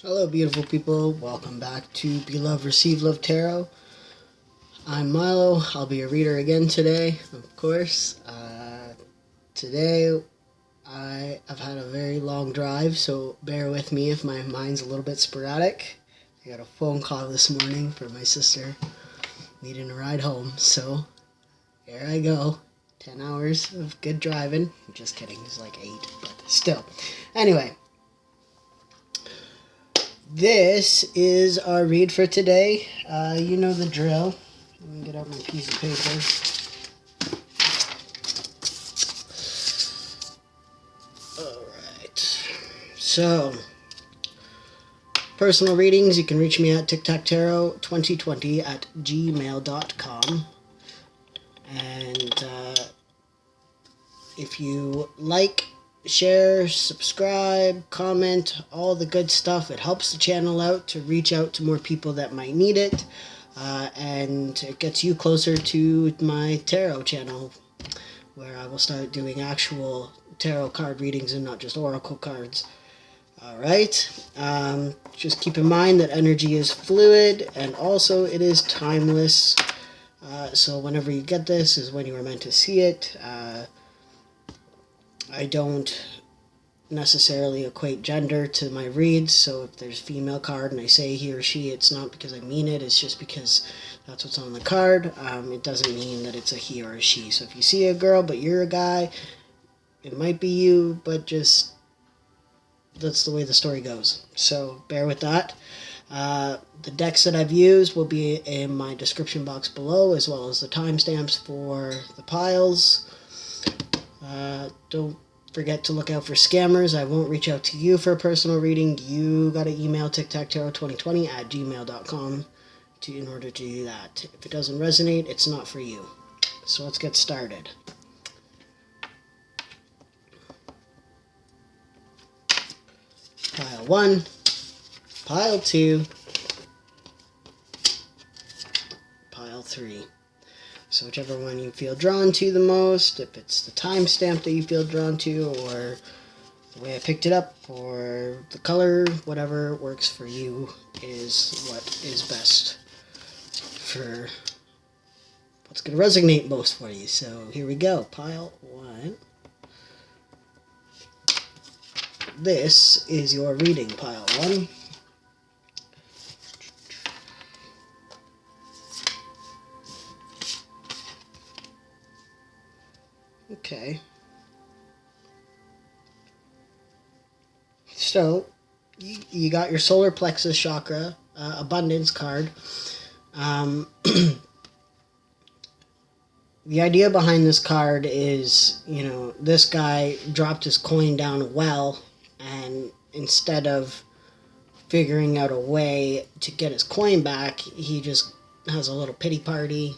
Hello, beautiful people. Welcome back to Be Love, Receive Love Tarot. I'm Milo. I'll be your reader again today, of course. Today, I've had a very long drive, so bear with me if my mind's a little bit sporadic. I got a phone call this morning from my sister needing a ride home, so here I go. 10 hours of good driving. Just kidding, it's like 8, but still. Anyway. This is our read for today. You know the drill. Let me get out my piece of paper. Alright. So, personal readings, you can reach me at tictactarot2020@gmail.com. And if you like, share, subscribe, comment, all the good stuff. It helps the channel out to reach out to more people that might need it. And it gets you closer to my tarot channel, where I will start doing actual tarot card readings and not just oracle cards. Alright, just keep in mind that energy is fluid and also it is timeless. So whenever you get this is when you were meant to see it. I don't necessarily equate gender to my reads, so if there's a female card and I say he or she, it's not because I mean it, it's just because that's what's on the card. It doesn't mean that it's a he or a she. So if you see a girl but you're a guy, it might be you, but just that's the way the story goes. So bear with that. The decks that I've used will be in my description box below, as well as the timestamps for the piles. Don't forget to look out for scammers. I won't reach out to you for a personal reading. You gotta email tictactarot2020@gmail.com in order to do that. If it doesn't resonate, it's not for you. So let's get started. Pile 1, pile 2, pile 3. So whichever one you feel drawn to the most, if it's the timestamp that you feel drawn to, or the way I picked it up, or the color, whatever works for you is what is best for what's going to resonate most for you. So here we go, pile 1. This is your reading, pile 1. Okay. So, you got your solar plexus chakra, abundance card. The idea behind this card is, this guy dropped his coin down a well, and instead of figuring out a way to get his coin back, he just has a little pity party.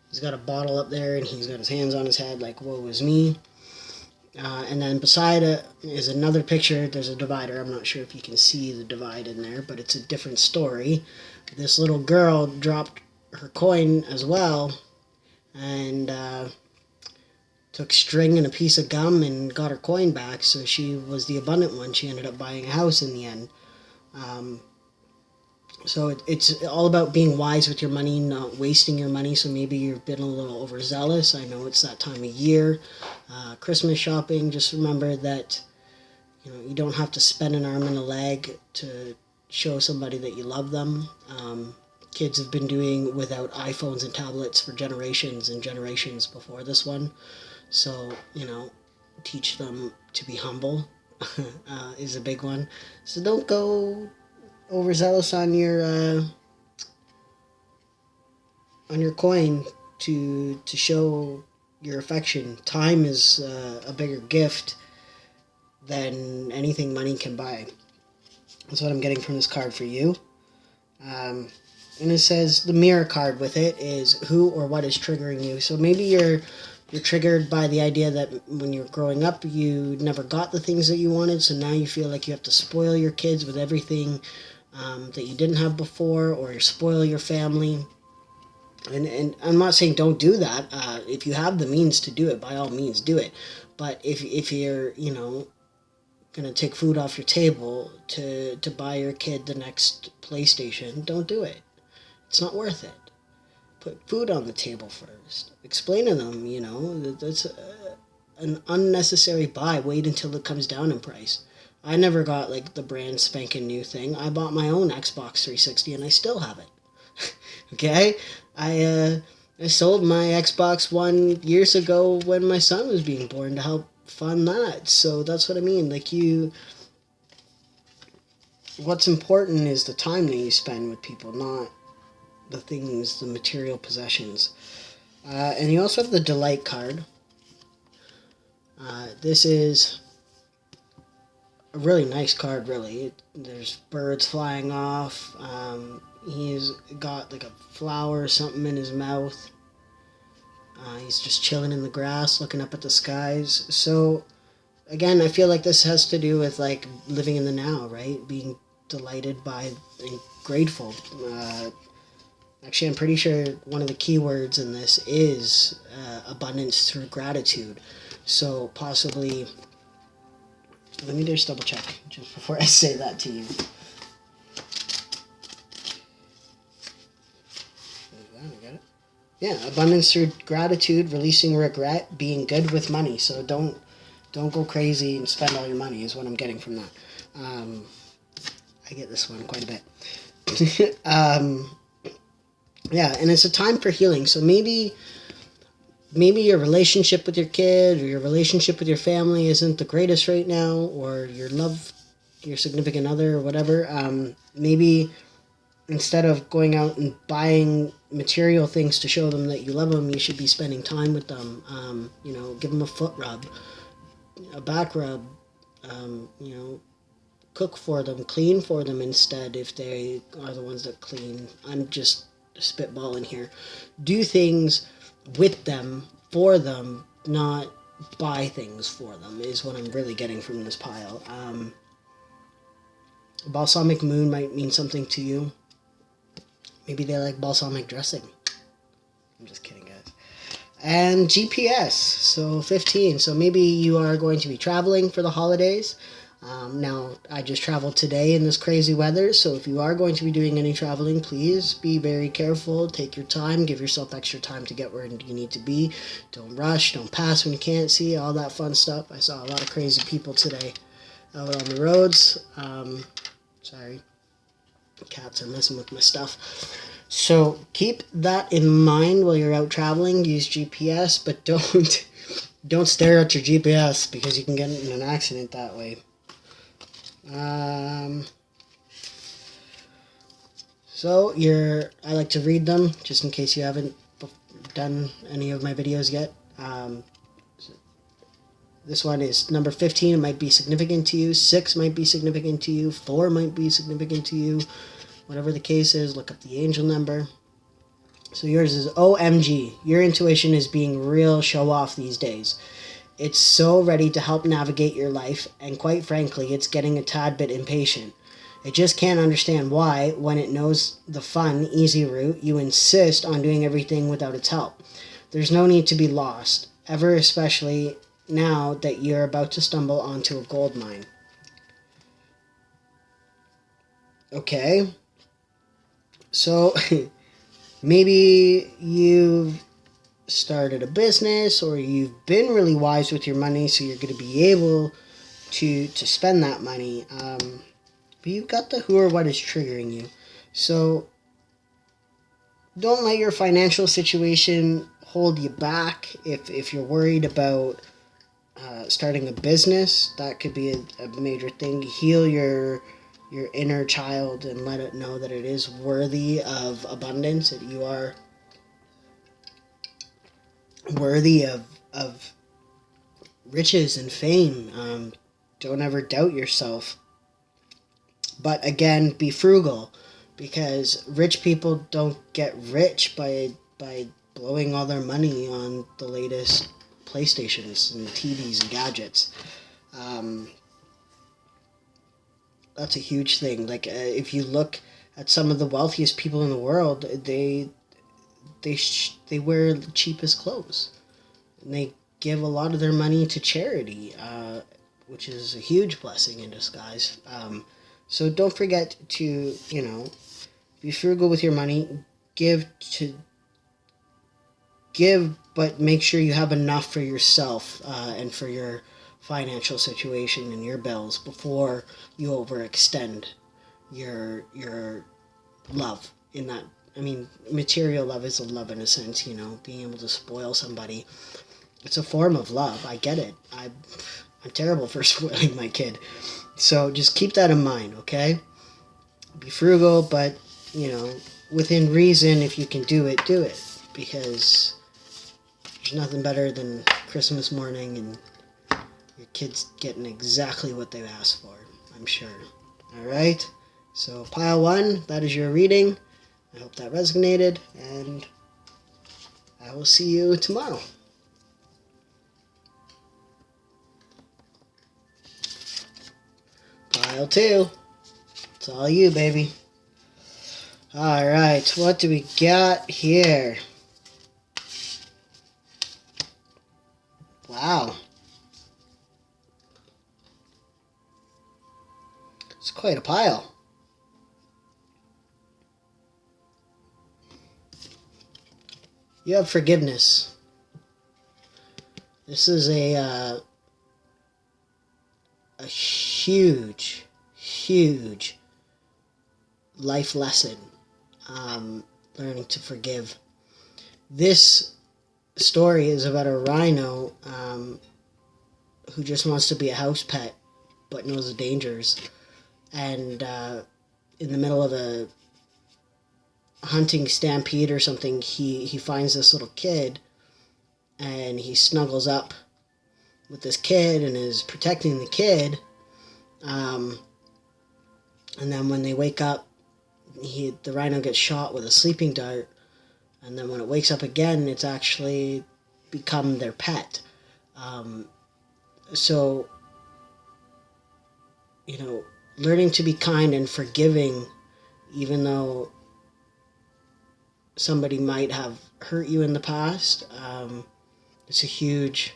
He's got a bottle up there, and he's got his hands on his head like, woe is me. And then beside it is another picture. There's a divider. I'm not sure if you can see the divide in there, but it's a different story. This little girl dropped her coin as well, and took string and a piece of gum and got her coin back, so she was the abundant one. She ended up buying a house in the end. So it's all about being wise with your money, not wasting your money. So maybe you've been a little overzealous. I know it's that time of year. Christmas shopping, just remember that you don't have to spend an arm and a leg to show somebody that you love them. Kids have been doing without iPhones and tablets for generations and generations before this one. So, teach them to be humble is a big one. So don't go overzealous on your coin to show your affection. Time is a bigger gift than anything money can buy. That's what I'm getting from this card for you. And it says the mirror card with it is who or what is triggering you. So maybe you're triggered by the idea that when you're growing up you never got the things that you wanted, so now you feel like you have to spoil your kids with everything that you didn't have before, or spoil your family. And I'm not saying don't do that. If you have the means to do it, by all means do it. But if you're, going to take food off your table to buy your kid the next PlayStation, don't do it. It's not worth it. Put food on the table first. Explain to them, that's an unnecessary buy. Wait until it comes down in price. I never got like the brand spanking new thing. I bought my own Xbox 360 and I still have it. Okay? I sold my Xbox One years ago when my son was being born to help fund that. So that's what I mean. Like what's important is the time that you spend with people, not the things, the material possessions. And you also have the Delight card. This is a really nice card, really. There's birds flying off. He's got like a flower or something in his mouth. He's just chilling in the grass, looking up at the skies. So, again, I feel like this has to do with like living in the now, right? Being delighted by and grateful. Actually, I'm pretty sure one of the key words in this is abundance through gratitude. So possibly, let me just double check just before I say that to you. I got it. Yeah, abundance through gratitude, releasing regret, being good with money. So don't go crazy and spend all your money is what I'm getting from that. I get this one quite a bit. Yeah, and it's a time for healing. So maybe your relationship with your kid or your relationship with your family isn't the greatest right now, or your significant other or whatever. Maybe instead of going out and buying material things to show them that you love them, you should be spending time with them. Give them a foot rub, a back rub, cook for them, clean for them instead if they are the ones that clean. I'm just spitballing here. Do things with them, for them, not buy things for them, is what I'm really getting from this pile. Balsamic moon might mean something to you. Maybe they like balsamic dressing. I'm just kidding, guys. And GPS, so 15. So maybe you are going to be traveling for the holidays. Now, I just traveled today in this crazy weather, so if you are going to be doing any traveling, please be very careful. Take your time. Give yourself extra time to get where you need to be. Don't rush. Don't pass when you can't see. All that fun stuff. I saw a lot of crazy people today out on the roads. Sorry. Cats are messing with my stuff. So keep that in mind while you're out traveling. Use GPS, but don't stare at your GPS because you can get in an accident that way. So I like to read them just in case you haven't done any of my videos yet. This one is number 15. It might be significant to you. 6 might be significant to you. 4 might be significant to you. Whatever the case is, look up the angel number. So yours is OMG. Your intuition is being real show off these days. It's so ready to help navigate your life, and quite frankly, it's getting a tad bit impatient. It just can't understand why, when it knows the fun, easy route, you insist on doing everything without its help. There's no need to be lost, ever especially now that you're about to stumble onto a gold mine. Okay. So, maybe you've started a business or you've been really wise with your money, so you're going to be able to spend that money. But you've got the who or what is triggering you. So don't let your financial situation hold you back. If you're worried about starting a business, that could be a major thing. Heal your inner child and let it know that it is worthy of abundance, that you are worthy of riches and fame. Don't ever doubt yourself. But again, be frugal, because rich people don't get rich by blowing all their money on the latest PlayStations and TVs and gadgets. That's a huge thing. Like, if you look at some of the wealthiest people in the world, they wear the cheapest clothes, and they give a lot of their money to charity. which is a huge blessing in disguise. So don't forget to, be frugal with your money. Give, but make sure you have enough for yourself and for your financial situation and your bills before you overextend your love in that. I mean, material love is a love in a sense, being able to spoil somebody. It's a form of love. I get it. I'm terrible for spoiling my kid. So just keep that in mind, okay? Be frugal, but, within reason, if you can do it, do it. Because there's nothing better than Christmas morning and your kids getting exactly what they've asked for, I'm sure. All right? So pile 1, that is your reading. I hope that resonated, and I will see you tomorrow. Pile 2. It's all you, baby. All right, what do we got here? Wow. It's quite a pile. You have forgiveness. This is a huge, huge life lesson. Learning to forgive. This story is about a rhino who just wants to be a house pet, but knows the dangers. And in the middle of a hunting stampede or something, he finds this little kid, and he snuggles up with this kid and is protecting the kid. And then when they wake up, the rhino gets shot with a sleeping dart, and then when it wakes up again, it's actually become their pet. So, learning to be kind and forgiving, even though somebody might have hurt you in the past, it's a huge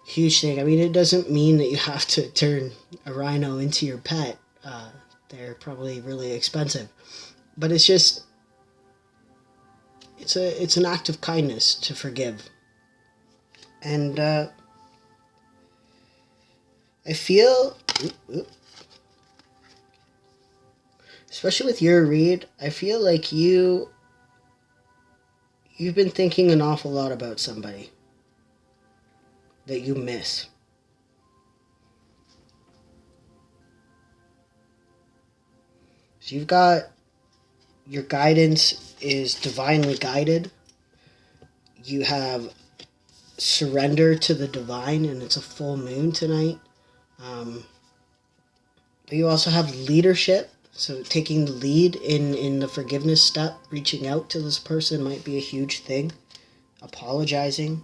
thing. I mean, it doesn't mean that you have to turn a rhino into your pet. They're probably really expensive, but it's just, it's an act of kindness to forgive. And I feel, especially with your read, I feel like you've been thinking an awful lot about somebody that you miss. So you've got, your guidance is divinely guided. You have surrender to the divine, and it's a full moon tonight. But you also have leadership. So taking the lead in the forgiveness step, reaching out to this person might be a huge thing. Apologizing,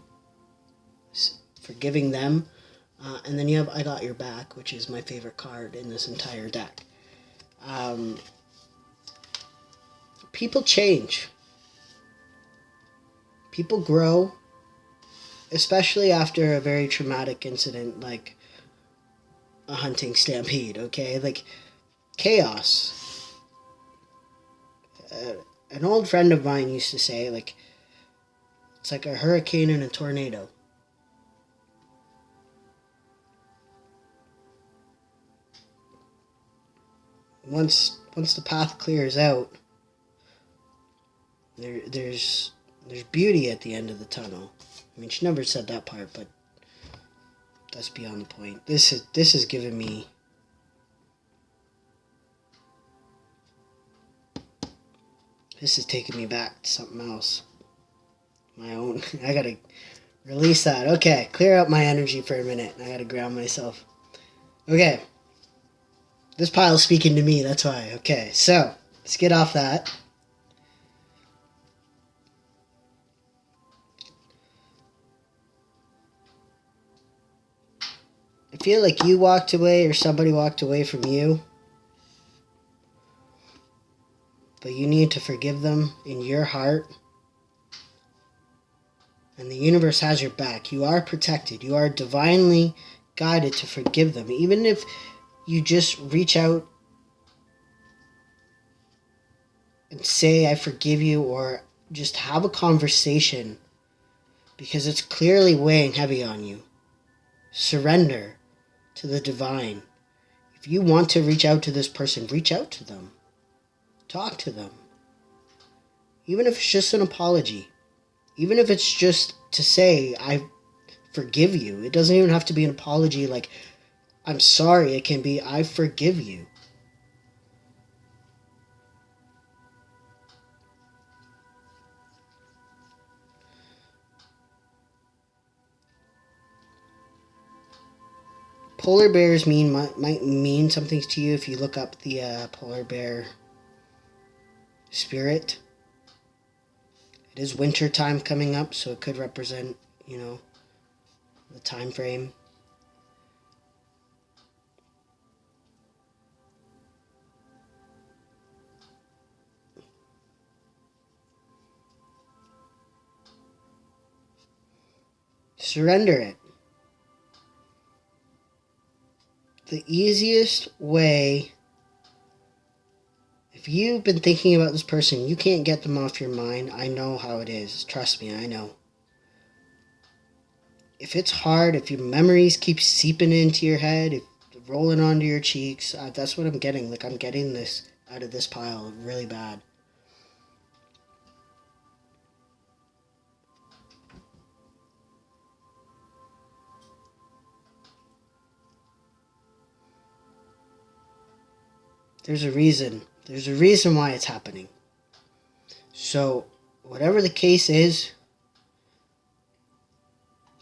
forgiving them. And then you have I Got Your Back, which is my favorite card in this entire deck. People change. People grow, especially after a very traumatic incident like a hunting stampede, okay? Like, chaos. An old friend of mine used to say, like, it's like a hurricane and a tornado. Once the path clears out, there's beauty at the end of the tunnel. I mean, she never said that part, but that's beyond the point. This has given me this has taken me back to something else. My own. I gotta release that. Okay, clear out my energy for a minute. I gotta ground myself. Okay. This pile's speaking to me, that's why. Okay, so let's get off that. I feel like you walked away or somebody walked away from you, but you need to forgive them in your heart, and the universe has your back. You are protected. You are divinely guided to forgive them. Even if you just reach out and say, I forgive you, or just have a conversation, because it's clearly weighing heavy on you. Surrender to the divine. If you want to reach out to this person, reach out to them. Talk to them. Even if it's just an apology. Even if it's just to say, I forgive you. It doesn't even have to be an apology like, I'm sorry. It can be, I forgive you. Polar bears might mean something to you if you look up the polar bear spirit. It is winter time coming up, so it could represent, the time frame. Surrender it. The easiest way, if you've been thinking about this person, you can't get them off your mind. I know how it is. Trust me, I know. If it's hard, if your memories keep seeping into your head, if rolling onto your cheeks, that's what I'm getting. Like, I'm getting this out of this pile really bad. There's a reason. There's a reason why it's happening. So, whatever the case is,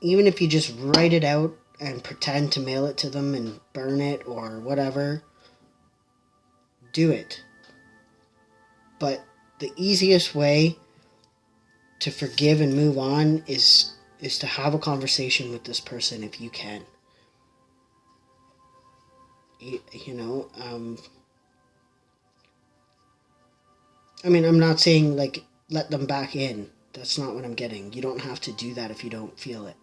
even if you just write it out and pretend to mail it to them and burn it or whatever, do it. But the easiest way to forgive and move on is to have a conversation with this person if you can. I'm not saying, like, let them back in. That's not what I'm getting. You don't have to do that if you don't feel it.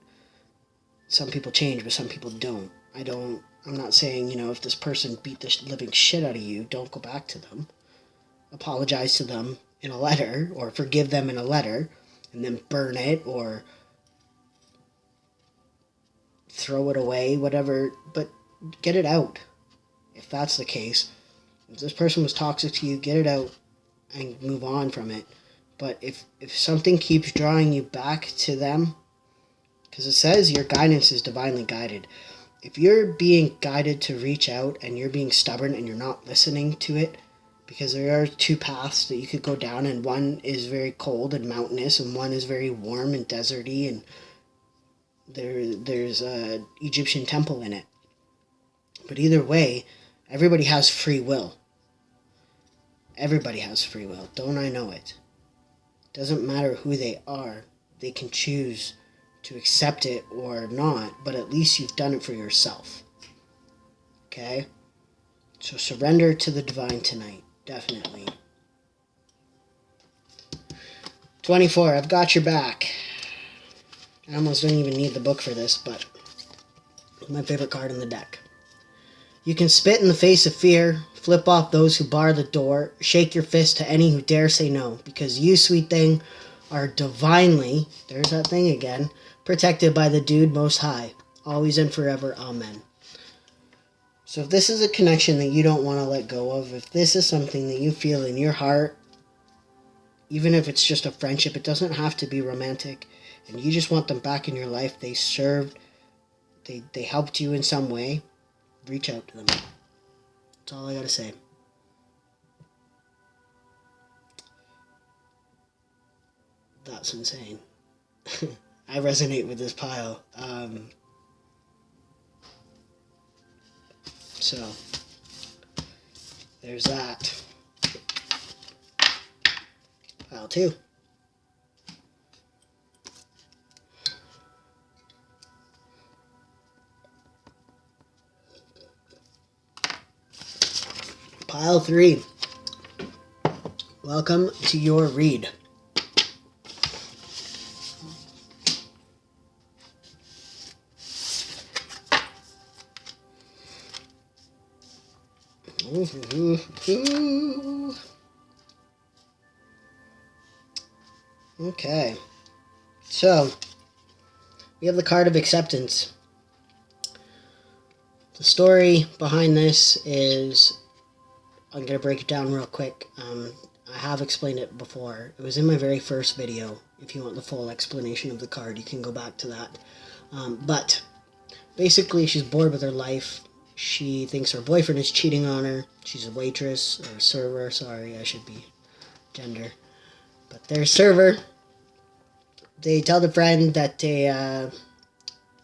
Some people change, but some people don't. I'm not saying, if this person beat the living shit out of you, don't go back to them. Apologize to them in a letter, or forgive them in a letter, and then burn it, or throw it away, whatever. But get it out, if that's the case. If this person was toxic to you, get it out and move on from it. But if something keeps drawing you back to them, because it says your guidance is divinely guided. If you're being guided to reach out and you're being stubborn and you're not listening to it, because there are two paths that you could go down, and one is very cold and mountainous, and one is very warm and deserty, and there's a Egyptian temple in it. But either way, everybody has free will. Everybody has free will. Don't I know it? Doesn't matter who they are. They can choose to accept it or not, but at least you've done it for yourself. Okay? So surrender to the divine tonight. Definitely. 24. I've got your back. I almost don't even need the book for this, but it's my favorite card in the deck. You can spit in the face of fear, flip off those who bar the door, shake your fist to any who dare say no, because you, sweet thing, are divinely, there's that thing again, protected by the Dude Most High, always and forever, amen. So if this is a connection that you don't want to let go of, if this is something that you feel in your heart, even if it's just a friendship, it doesn't have to be romantic, and you just want them back in your life, they served, they helped you in some way, reach out to them. That's all I gotta say. That's insane. I resonate with this pile. So, there's that. Pile 2. Pile 3. Welcome to your read. Okay. So, we have the card of acceptance. The story behind this is, I'm going to break it down real quick. I have explained it before. It was in my very first video. If you want the full explanation of the card, you can go back to that. But basically, she's bored with her life. She thinks her boyfriend is cheating on her. She's a waitress, or a server. Sorry, I should be gender. But they're a server. They tell the friend that their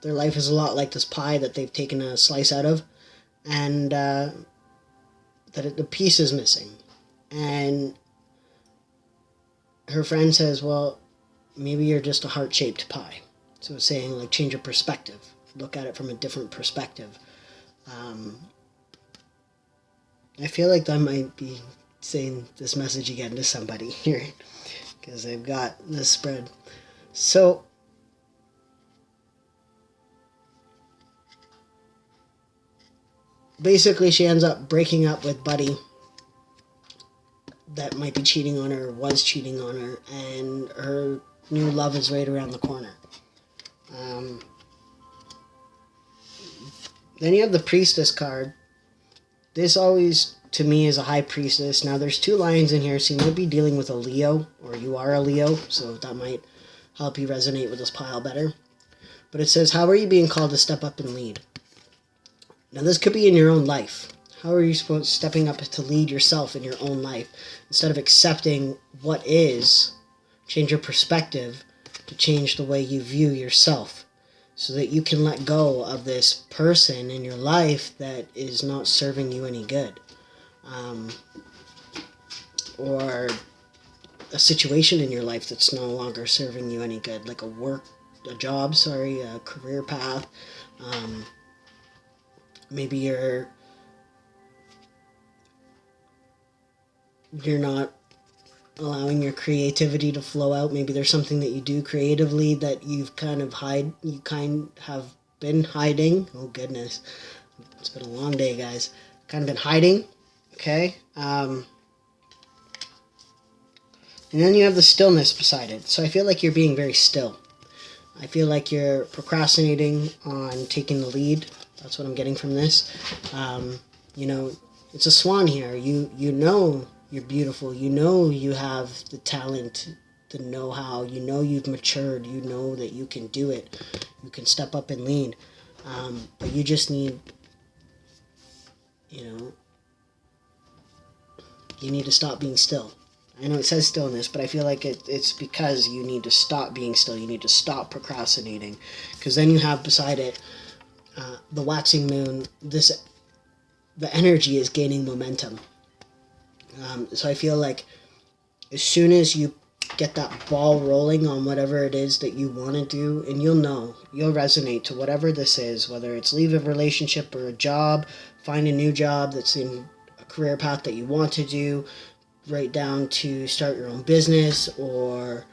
life is a lot like this pie that they've taken a slice out of. And that the piece is missing. And her friend says, well, maybe you're just a heart-shaped pie. So it's saying, like, change of perspective. Look at it from a different perspective. I feel like I might be saying this message again to somebody here, because I've got this spread. So, basically she ends up breaking up with Buddy that might be cheating on her, or was cheating on her, and her new love is right around the corner. Then you have the Priestess card. This always, to me, is a High Priestess. Now, there's two lines in here, so you might be dealing with a Leo, or you are a Leo, so that might help you resonate with this pile better. But it says, how are you being called to step up and lead? Now, this could be in your own life. How are you stepping up to lead yourself in your own life? Instead of accepting what is, change your perspective to change the way you view yourself, so that you can let go of this person in your life that is not serving you any good. Or a situation in your life that's no longer serving you any good, like a career path. Maybe you're not allowing your creativity to flow out. Maybe there's something that you do creatively that you've kind of have been hiding. Oh goodness, it's been a long day, guys. Kind of been hiding. Okay. And then you have the stillness beside it. So I feel like you're being very still. I feel like you're procrastinating on taking the lead. That's what I'm getting from this. It's a swan here. You know you're beautiful. You know you have the talent, the know-how. You know you've matured. You know that you can do it. You can step up and lead. But you just need, you need to stop being still. I know it says stillness, but I feel like it's because you need to stop being still. You need to stop procrastinating. Because then you have beside it the waxing moon. The energy is gaining momentum. So I feel like as soon as you get that ball rolling on whatever it is that you want to do, and you'll resonate to whatever this is, whether it's leave a relationship or a job, find a new job that's in a career path that you want to do, right down to start your own business or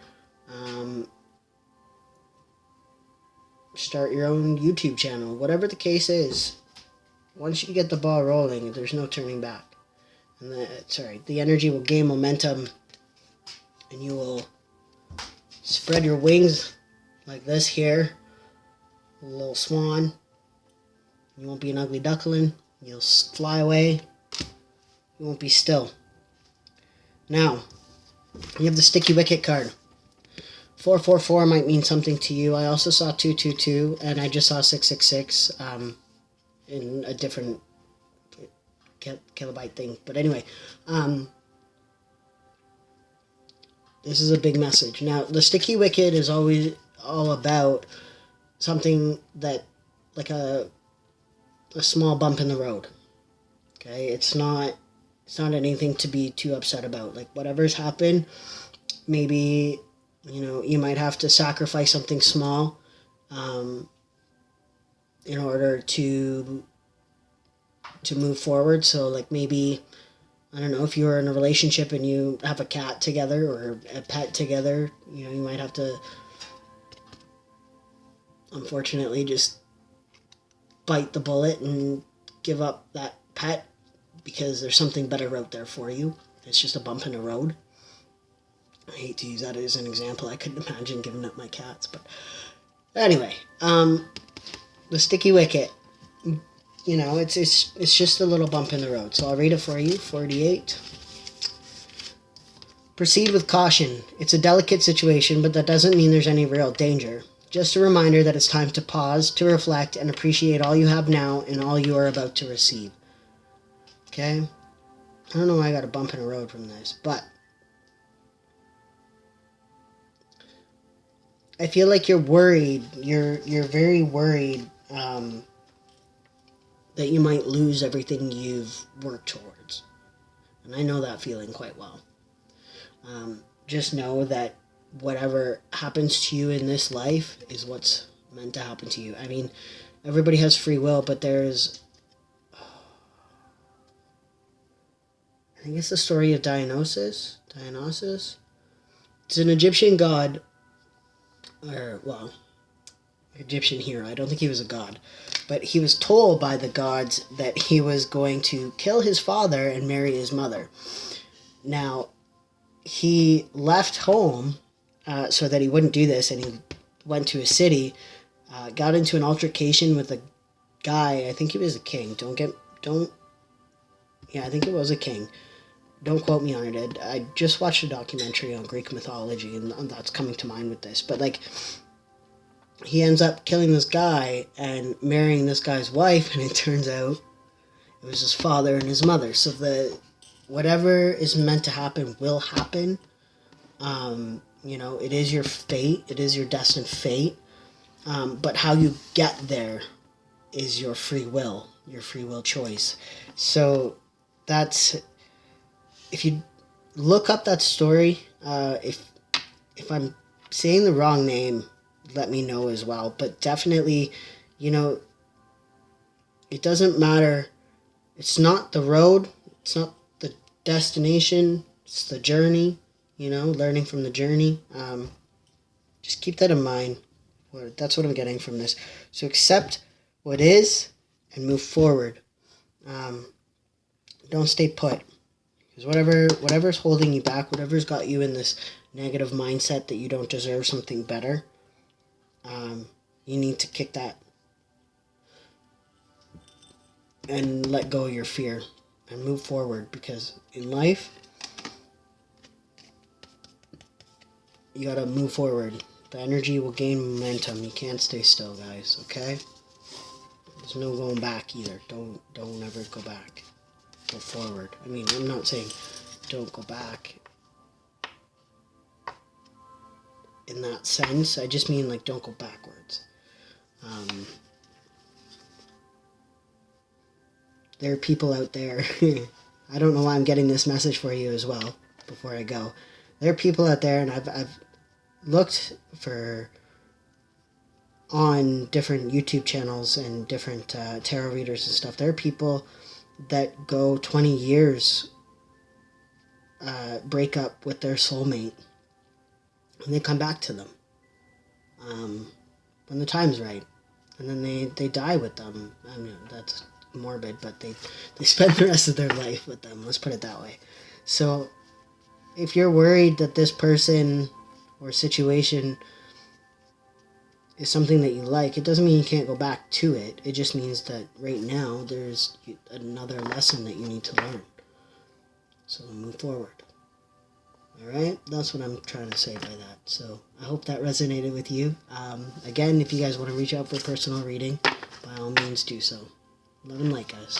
start your own YouTube channel. Whatever the case is, once you get the ball rolling, there's no turning back. And the energy will gain momentum, and you will spread your wings like this here, a little swan. You won't be an ugly duckling. You'll fly away. You won't be still. Now, you have the Sticky Wicket card. 444 might mean something to you. I also saw 222, and I just saw 666 in a different kilobyte thing. But anyway, this is a big message. Now, the Sticky Wicket is always all about something that, like a small bump in the road. Okay, it's not anything to be too upset about. Like, whatever's happened, maybe, you might have to sacrifice something small in order to move forward. So, like, maybe, I don't know, if you're in a relationship and you have a cat together or a pet together, you might have to, unfortunately, just bite the bullet and give up that pet because there's something better out there for you. It's just a bump in the road. I hate to use that as an example. I couldn't imagine giving up my cats, but anyway, the sticky wicket, you know, it's just a little bump in the road. So I'll read it for you. 48. Proceed with caution. It's a delicate situation, but that doesn't mean there's any real danger. Just a reminder that it's time to pause, to reflect, and appreciate all you have now and all you are about to receive. Okay? I don't know why I got a bump in the road from this, but I feel like you're worried. You're very worried that you might lose everything you've worked towards. And I know that feeling quite well. Just know that whatever happens to you in this life is what's meant to happen to you. I mean, everybody has free will, but there's... I think it's the story of Dionysus. It's an Egyptian god, or, well, Egyptian hero. I don't think he was a god. But he was told by the gods that he was going to kill his father and marry his mother. Now, he left home so that he wouldn't do this, and he went to a city, got into an altercation with a guy. I think he was a king. Yeah, I think it was a king. Don't quote me on it. I just watched a documentary on Greek mythology, and that's coming to mind with this. But, like, he ends up killing this guy and marrying this guy's wife, and it turns out it was his father and his mother. So whatever is meant to happen will happen. You know, it is your fate. It is your destined fate. But how you get there is your free will choice. So that's... If you look up that story, if I'm saying the wrong name, let me know as well. But definitely, you know, it doesn't matter. It's not the road. It's not the destination. It's the journey, you know, learning from the journey. Just keep that in mind. That's what I'm getting from this. So accept what is and move forward. Don't stay put. Because whatever's holding you back, whatever's got you in this negative mindset that you don't deserve something better, you need to kick that and let go of your fear and move forward. Because in life, you gotta move forward. The energy will gain momentum. You can't stay still, guys, okay? There's no going back either. Don't ever go back. Go forward. I mean, I'm not saying don't go back in that sense. I just mean, like, don't go backwards. There are people out there. I don't know why I'm getting this message for you as well before I go. There are people out there, and I've looked for on different YouTube channels and different tarot readers and stuff. There are people that go 20 years break up with their soulmate, and they come back to them when the time's right, and then they die with them. I mean, that's morbid, but they spend the rest of their life with them, let's put it that way. So if you're worried that this person or situation is something that you like, it doesn't mean you can't go back to it. It just means that right now there's another lesson that you need to learn. So move forward. Alright? That's what I'm trying to say by that. So I hope that resonated with you. Again, if you guys want to reach out for a personal reading, by all means do so. Love and light, guys.